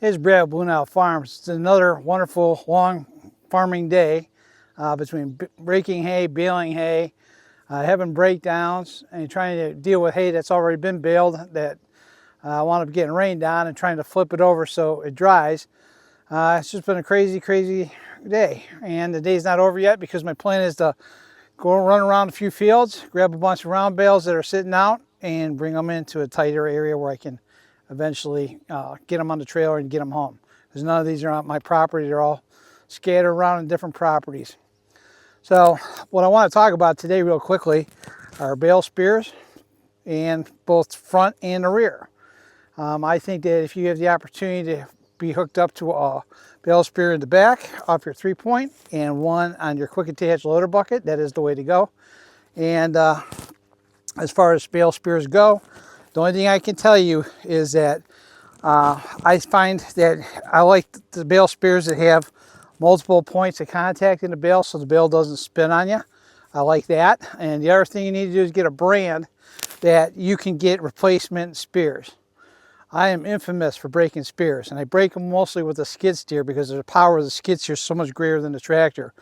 Here's Brad Blue Nile Farms. It's another wonderful long farming day between breaking hay, baling hay, having breakdowns, and trying to deal with hay that's already been baled that wound up getting rained on, and trying to flip it over so it dries. It's just been a crazy day, and the day's not over yet because my plan is to go run around a few fields, grab a bunch of round bales that are sitting out, and bring them into a tighter area where I can eventually get them on the trailer and get them home. Because none of these are on my property. They're all scattered around in different properties. So what I want to talk about today real quickly are bale spears, and both front and the rear. I think that if you have the opportunity to be hooked up to a bale spear in the back off your 3-point and one on your quick attach loader bucket, that is the way to go. And as far as bale spears go, the only thing I can tell you is that I find that I like the bale spears that have multiple points of contact in the bale so the bale doesn't spin on you. I like that. And the other thing you need to do is get a brand that you can get replacement spears. I am infamous for breaking spears, and I break them mostly with a skid steer because the power of the skid steer is so much greater than the tractor.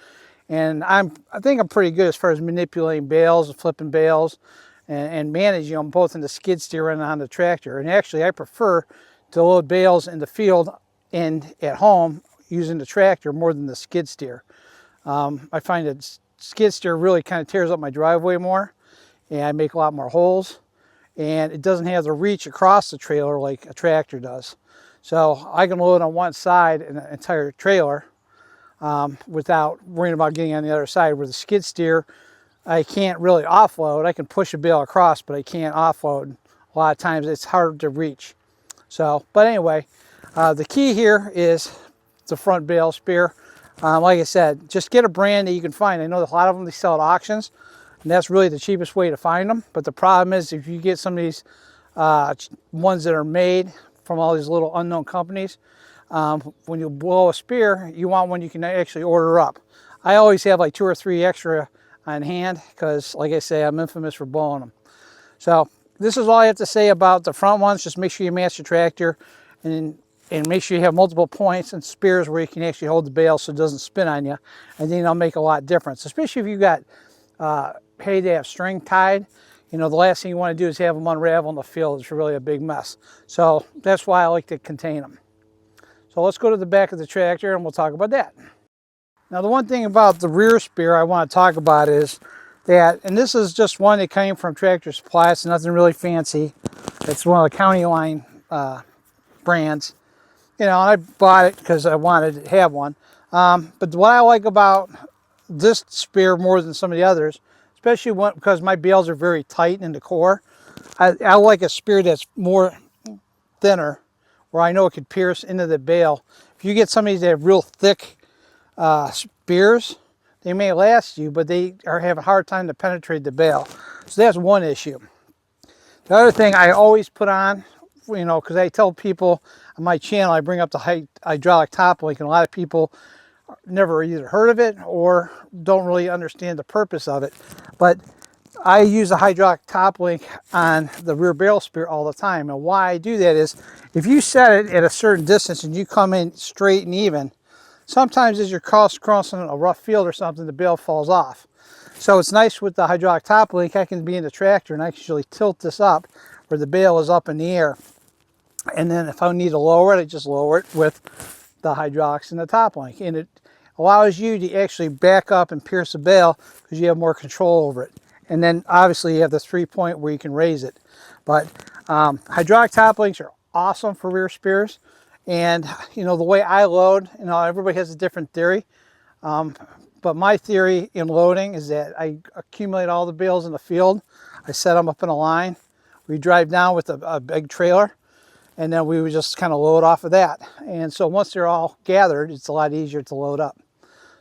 And I think I'm pretty good as far as manipulating bales and flipping bales and managing them both in the skid steer and on the tractor. And actually I prefer to load bales in the field and at home using the tractor more than the skid steer. I find that skid steer really kind of tears up my driveway more, and I make a lot more holes, and it doesn't have the reach across the trailer like a tractor does. So I can load on one side an entire trailer without worrying about getting on the other side, where the skid steer I can't really offload. I can push a bale across, but I can't offload. A lot of times it's hard to reach. So, but anyway, the key here is the front bale spear. Like I said, just get a brand that you can find. I know that a lot of them they sell at auctions, and that's really the cheapest way to find them. But the problem is if you get some of these ones that are made from all these little unknown companies, when you blow a spear, you want one you can actually order up. I always have like 2 or 3 extra on hand because, like I say, I'm infamous for blowing them. So this is all I have to say about the front ones. Just make sure you match the tractor, and make sure you have multiple points and spears where you can actually hold the bale so it doesn't spin on you, and then it'll make a lot of difference, especially if you got hay that have string tied. You know, the last thing you want to do is have them unravel in the field. It's really a big mess. So that's why I like to contain them. So let's go to the back of the tractor and we'll talk about that. Now the one thing about the rear spear I want to talk about is that, and this is just one that came from Tractor Supply. It's nothing really fancy. It's one of the County Line brands. You know, and I bought it because I wanted to have one. But what I like about this spear more than some of the others, especially because my bales are very tight in the core, I like a spear that's more thinner, where I know it could pierce into the bale. If you get some of these that have real thick spears, they may last you, but they have a hard time to penetrate the bale. So that's one issue. The other thing I always put on, you know, because I tell people on my channel, I bring up the hydraulic top link, and a lot of people never either heard of it or don't really understand the purpose of it. But I use a hydraulic top link on the rear barrel spear all the time. And why I do that is if you set it at a certain distance and you come in straight and even, sometimes as you're crossing a rough field or something, the bale falls off. So it's nice with the hydraulic top link, I can be in the tractor and I can actually tilt this up where the bale is up in the air. And then if I need to lower it, I just lower it with the hydraulics and the top link. And it allows you to actually back up and pierce the bale because you have more control over it. And then obviously you have the 3-point where you can raise it. But hydraulic top links are awesome for rear spears. And you know, the way I load, you know, everybody has a different theory. But my theory in loading is that I accumulate all the bales in the field. I set them up in a line. We drive down with a big trailer, and then we would just kind of load off of that. And so once they're all gathered, it's a lot easier to load up.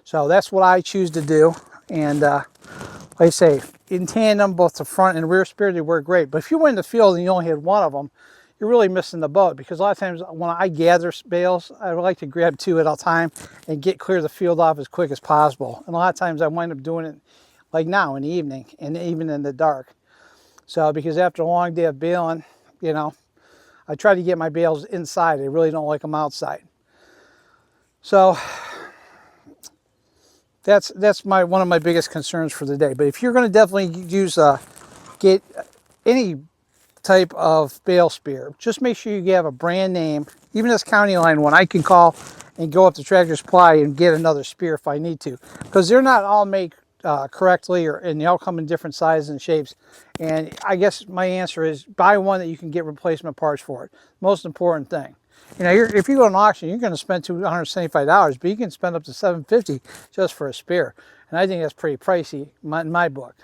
So that's what I choose to do. And like I say, in tandem, both the front and rear spear, they work great. But if you went in the field and you only had one of them, you're really missing the boat, because a lot of times when I gather bales, I like to grab 2 at a time and clear the field off as quick as possible. And a lot of times I wind up doing it like now in the evening and even in the dark. So because after a long day of baling, you know, I try to get my bales inside. I really don't like them outside. So that's one of my biggest concerns for the day. But if you're going to definitely use get any type of bale spear, just make sure you have a brand name. Even this county line one, I can call and go up to Tractor Supply and get another spear if I need to, because they're not all made correctly, and they all come in different sizes and shapes. And I guess my answer is buy one that you can get replacement parts for it. Most important thing. You know, if you go to an auction, you're going to spend $275, but you can spend up to $750 just for a spear. And I think that's pretty pricey in my book.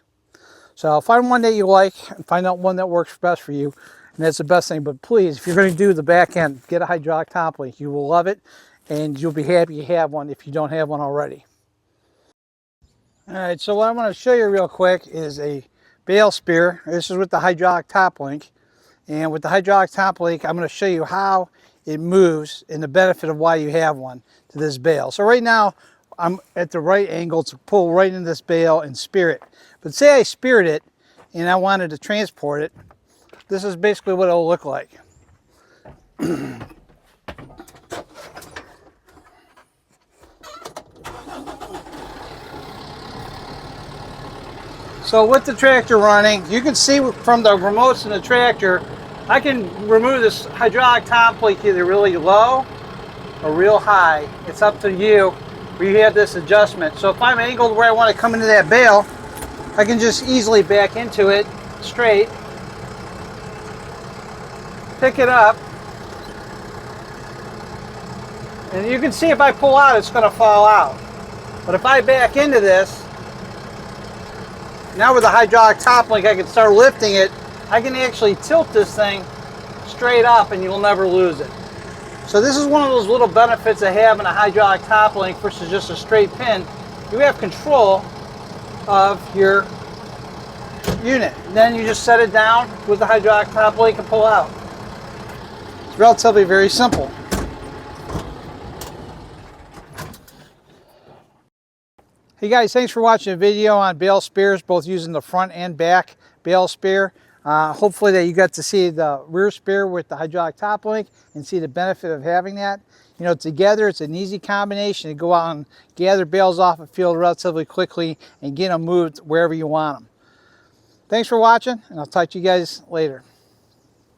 So find one that you like and find out one that works best for you. And that's the best thing. But please, if you're going to do the back end, get a hydraulic top link. You will love it, and you'll be happy you have one if you don't have one already. All right, so what I want to show you real quick is a bale spear. This is with the hydraulic top link. And with the hydraulic top link, I'm going to show you how it moves and the benefit of why you have one to this bale. So right now, I'm at the right angle to pull right into this bale and spear it. But say I speared it and I wanted to transport it, this is basically what it'll look like. So with the tractor running, you can see from the remotes in the tractor, I can remove this hydraulic top link either really low or real high. It's up to you where you have this adjustment. So if I'm angled where I want to come into that bale, I can just easily back into it straight, pick it up, and you can see if I pull out, it's going to fall out. But if I back into this, now with the hydraulic top link, I can start lifting it. I can actually tilt this thing straight up and you'll never lose it. So this is one of those little benefits of having a hydraulic top link versus just a straight pin. You have control of your unit. Then you just set it down with the hydraulic top link and pull out. It's relatively very simple. Hey guys, thanks for watching a video on bale spears, both using the front and back bale spear. Hopefully that you got to see the rear spear with the hydraulic top link and see the benefit of having that. You know, together it's an easy combination to go out and gather bales off a field relatively quickly and get them moved wherever you want them. Thanks for watching, and I'll talk to you guys later.